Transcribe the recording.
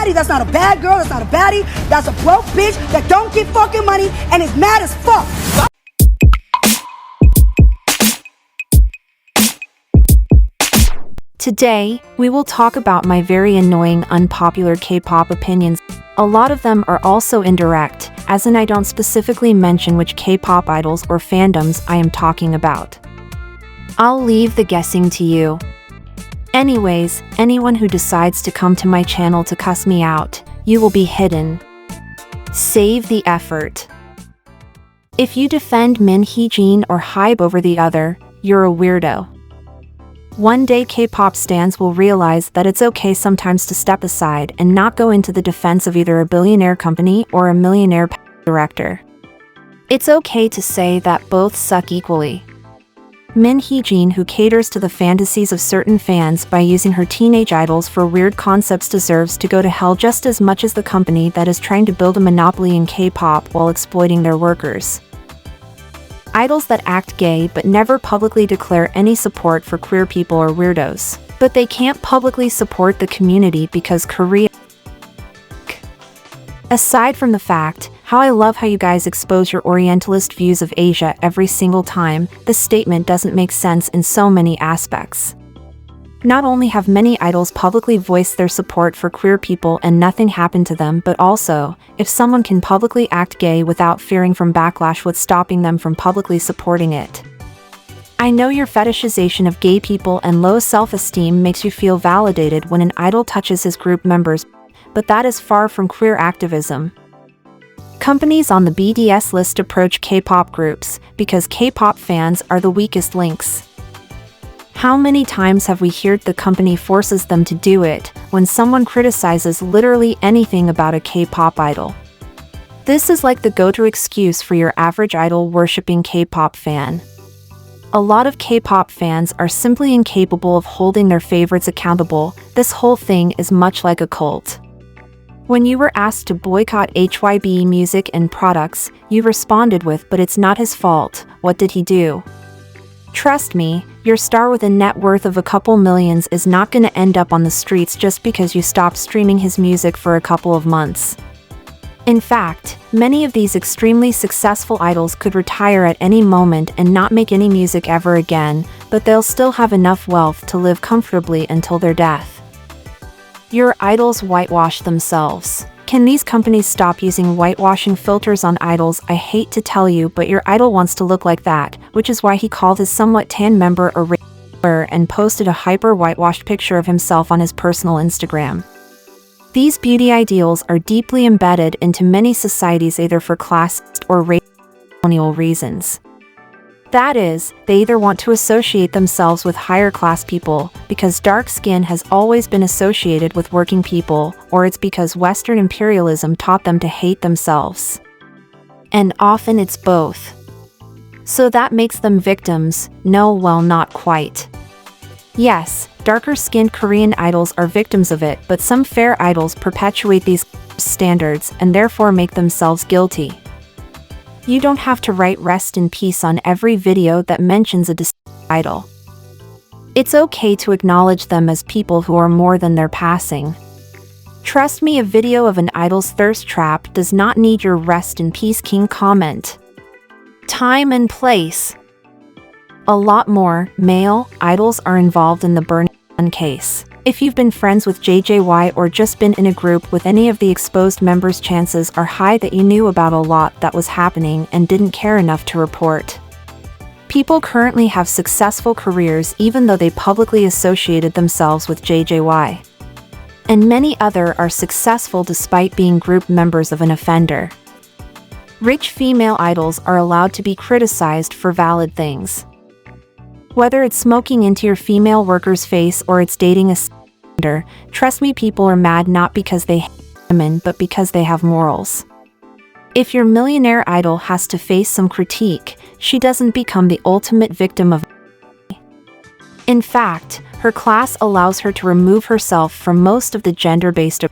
baddie. That's not a bad girl. That's not a baddie. That's a broke bitch that don't get fucking money and is mad as fuck. Today, we will talk about my very annoying unpopular K-pop opinions. A lot of them are also indirect, as in I don't specifically mention which K-pop idols or fandoms I am talking about. I'll leave the guessing to you. Anyways, anyone who decides to come to my channel to cuss me out, you will be hidden. Save the effort. If you defend Min Hee-jin or Hybe over the other, you're a weirdo. One day K-pop stans will realize that it's okay sometimes to step aside and not go into the defense of either a billionaire company or a millionaire director. It's okay to say that both suck equally. Min Hee-jin, who caters to the fantasies of certain fans by using her teenage idols for weird concepts, deserves to go to hell just as much as the company that is trying to build a monopoly in K-pop while exploiting their workers. Idols that act gay but never publicly declare any support for queer people are weirdos. But they can't publicly support the community because Korea. Aside from the fact, how I love how you guys expose your Orientalist views of Asia every single time, this statement doesn't make sense in so many aspects. Not only have many idols publicly voiced their support for queer people and nothing happened to them, but also, if someone can publicly act gay without fearing from backlash, what's stopping them from publicly supporting it? I know your fetishization of gay people and low self-esteem makes you feel validated when an idol touches his group members, but that is far from queer activism. Companies on the BDS list approach K-pop groups because K-pop fans are the weakest links. How many times have we heard the company forces them to do it when someone criticizes literally anything about a K-pop idol? This is like the go-to excuse for your average idol-worshipping K-pop fan. A lot of K-pop fans are simply incapable of holding their favorites accountable. This whole thing is much like a cult. When you were asked to boycott HYB music and products, you responded with, "But it's not his fault, what did he do?" Trust me, your star with a net worth of a couple millions is not gonna end up on the streets just because you stopped streaming his music for a couple of months. In fact, many of these extremely successful idols could retire at any moment and not make any music ever again, but they'll still have enough wealth to live comfortably until their death. Your idols whitewash themselves. Can these companies stop using whitewashing filters on idols? I hate to tell you, but your idol wants to look like that, which is why he called his somewhat tan member a rapper and posted a hyper-whitewashed picture of himself on his personal Instagram. These beauty ideals are deeply embedded into many societies either for classist or racial reasons. That is, they either want to associate themselves with higher class people, because dark skin has always been associated with working people, or it's because Western imperialism taught them to hate themselves. And often it's both. So that makes them victims. No, well, not quite. Yes, darker-skinned Korean idols are victims of it, but some fair idols perpetuate these standards and therefore make themselves guilty. You don't have to write "rest in peace" on every video that mentions a deceased idol. It's okay to acknowledge them as people who are more than their passing. Trust me, a video of an idol's thirst trap does not need your "rest in peace king" comment. Time and place. A lot more male idols are involved in the Burn case. If you've been friends with JJY or just been in a group with any of the exposed members, chances are high that you knew about a lot that was happening and didn't care enough to report. People currently have successful careers even though they publicly associated themselves with JJY. And many other are successful despite being group members of an offender. Rich female idols are allowed to be criticized for valid things. Whether it's smoking into your female worker's face or it's dating a offender, trust me, people are mad not because they hate women but because they have morals. If your millionaire idol has to face some critique, she doesn't become the ultimate victim of. In fact, her class allows her to remove herself from most of the gender-based